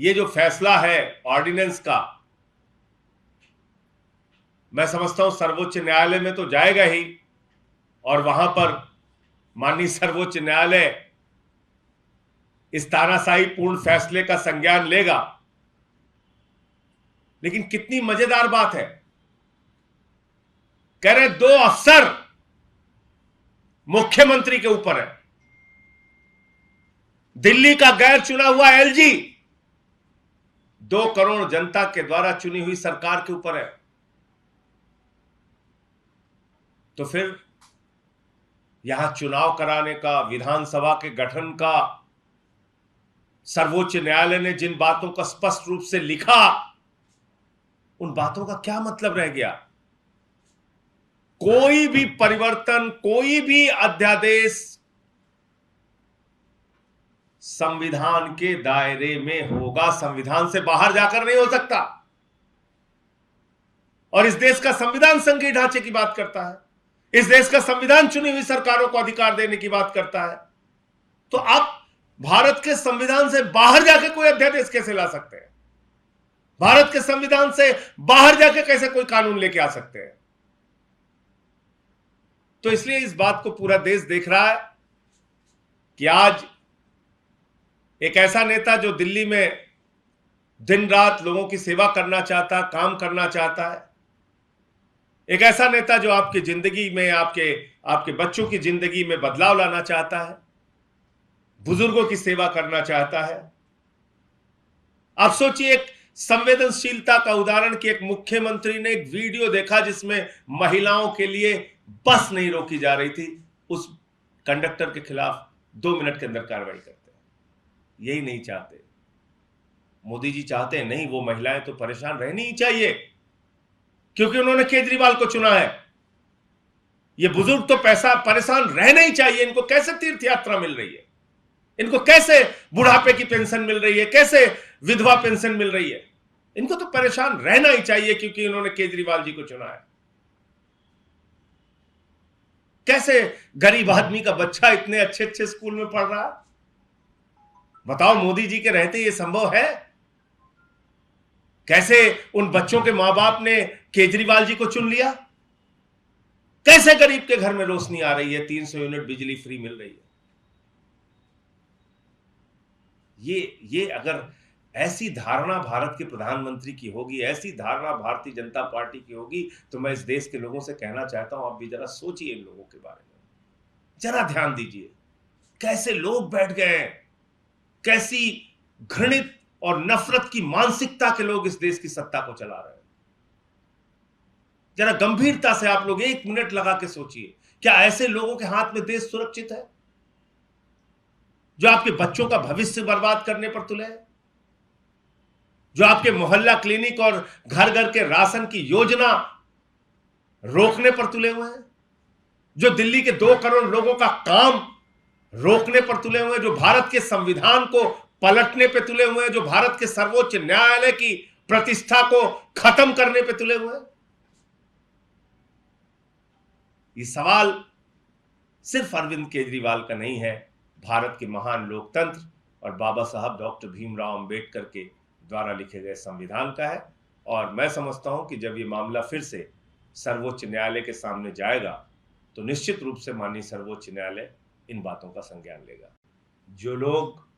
ये जो फैसला है ऑर्डिनेंस का, मैं समझता हूं सर्वोच्च न्यायालय में तो जाएगा ही, और वहां पर माननीय सर्वोच्च न्यायालय इस तानाशाही पूर्ण फैसले का संज्ञान लेगा। लेकिन कितनी मजेदार बात है, कह रहे 2 अफसर मुख्यमंत्री के ऊपर है। दिल्ली का गैर चुना हुआ एलजी 2 करोड़ जनता के द्वारा चुनी हुई सरकार के ऊपर है। तो फिर यहां चुनाव कराने का, विधानसभा के गठन का सर्वोच्च न्यायालय ने जिन बातों का स्पष्ट रूप से लिखा, उन बातों का क्या मतलब रह गया? कोई भी परिवर्तन, कोई भी अध्यादेश संविधान के दायरे में होगा, संविधान से बाहर जाकर नहीं हो सकता। और इस देश का संविधान संघीय ढांचे की बात करता है, इस देश का संविधान चुनी हुई सरकारों को अधिकार देने की बात करता है। तो आप भारत के संविधान से बाहर जाकर कोई अध्यादेश कैसे ला सकते हैं? भारत के संविधान से बाहर जाकर कैसे कोई कानून लेके आ सकते हैं? तो इसलिए इस बात को पूरा देश देख रहा है कि आज एक ऐसा नेता जो दिल्ली में दिन रात लोगों की सेवा करना चाहता, काम करना चाहता है, एक ऐसा नेता जो आपकी जिंदगी में, आपके बच्चों की जिंदगी में बदलाव लाना चाहता है, बुजुर्गों की सेवा करना चाहता है। आप सोचिए, एक संवेदनशीलता का उदाहरण कि एक मुख्यमंत्री ने एक वीडियो देखा जिसमें महिलाओं के लिए बस नहीं रोकी जा रही थी, उस कंडक्टर के खिलाफ 2 मिनट के अंदर कार्रवाई करते हैं। यही नहीं चाहते मोदी जी, चाहते हैं नहीं, वो महिलाएं तो परेशान रहनी ही चाहिए क्योंकि उन्होंने केजरीवाल को चुना है। ये बुजुर्ग तो परेशान रहना ही चाहिए। इनको कैसे तीर्थ यात्रा मिल रही है, इनको कैसे बुढ़ापे की पेंशन मिल रही है, कैसे विधवा पेंशन मिल रही है, इनको तो परेशान रहना ही चाहिए क्योंकि इन्होंने केजरीवाल जी को चुना है। कैसे गरीब आदमी का बच्चा इतने अच्छे अच्छे स्कूल में पढ़ रहा है? बताओ, मोदी जी के रहते ये संभव है? कैसे उन बच्चों के मां बाप ने केजरीवाल जी को चुन लिया? कैसे गरीब के घर में रोशनी आ रही है, 300 यूनिट बिजली फ्री मिल रही है? ये अगर ऐसी धारणा भारत के प्रधानमंत्री की होगी, ऐसी धारणा भारतीय जनता पार्टी की होगी, तो मैं इस देश के लोगों से कहना चाहता हूं, आप भी जरा सोचिए इन लोगों के बारे में, जरा ध्यान दीजिए। कैसे लोग बैठ गए हैं, कैसी घृणित और नफरत की मानसिकता के लोग इस देश की सत्ता को चला रहे हैं। जरा गंभीरता से आप लोग 1 मिनट लगा के सोचिए, क्या ऐसे लोगों के हाथ में देश सुरक्षित है जो आपके बच्चों का भविष्य बर्बाद करने पर तुले हैं, जो आपके मोहल्ला क्लिनिक और घर घर के राशन की योजना रोकने पर तुले हुए हैं, जो दिल्ली के 2 करोड़ लोगों का काम रोकने पर तुले हुए हैं, जो भारत के संविधान को पलटने पे तुले हुए हैं, जो भारत के सर्वोच्च न्यायालय की प्रतिष्ठा को खत्म करने पे तुले हुए हैं? ये सवाल सिर्फ अरविंद केजरीवाल का नहीं है, भारत के महान लोकतंत्र और बाबा साहब डॉक्टर भीमराव अंबेडकर के द्वारा लिखे गए संविधान का है। और मैं समझता हूं कि जब ये मामला फिर से सर्वोच्च न्यायालय के सामने जाएगा तो निश्चित रूप से माननीय सर्वोच्च न्यायालय इन बातों का संज्ञान लेगा। जो लोग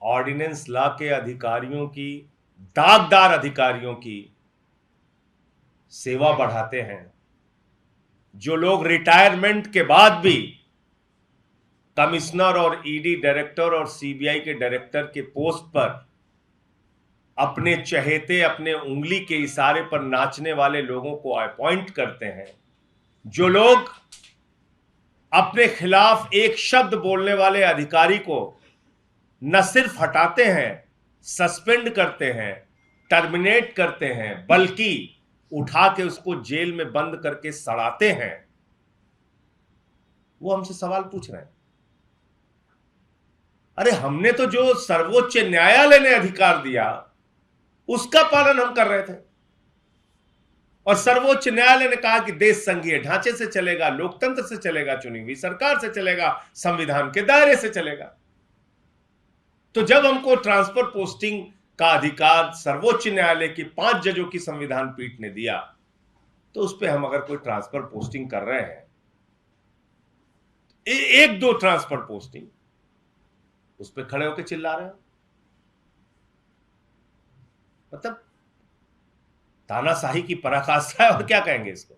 ऑर्डिनेंस ला के अधिकारियों की, दागदार अधिकारियों की सेवा बढ़ाते हैं, जो लोग रिटायरमेंट के बाद भी कमिश्नर और ईडी डायरेक्टर और सीबीआई के डायरेक्टर के पोस्ट पर अपने चहेते, अपने उंगली के इशारे पर नाचने वाले लोगों को अपॉइंट करते हैं, जो लोग अपने खिलाफ एक शब्द बोलने वाले अधिकारी को न सिर्फ हटाते हैं, सस्पेंड करते हैं, टर्मिनेट करते हैं, बल्कि उठा के उसको जेल में बंद करके सड़ाते हैं, वो हमसे सवाल पूछ रहे हैं। अरे हमने तो जो सर्वोच्च न्यायालय ने अधिकार दिया उसका पालन हम कर रहे थे, और सर्वोच्च न्यायालय ने कहा कि देश संघीय ढांचे से चलेगा, लोकतंत्र से चलेगा, चुनी हुई सरकार से चलेगा, संविधान के दायरे से चलेगा। तो जब हमको ट्रांसफर पोस्टिंग का अधिकार सर्वोच्च न्यायालय की 5 जजों की संविधान पीठ ने दिया, तो उस पर हम अगर कोई ट्रांसफर पोस्टिंग कर रहे हैं, एक दो ट्रांसफर पोस्टिंग, उस पर खड़े होकर चिल्ला रहे हैं, मतलब तानाशाही की पराकाष्ठा है, और क्या कहेंगे इसको।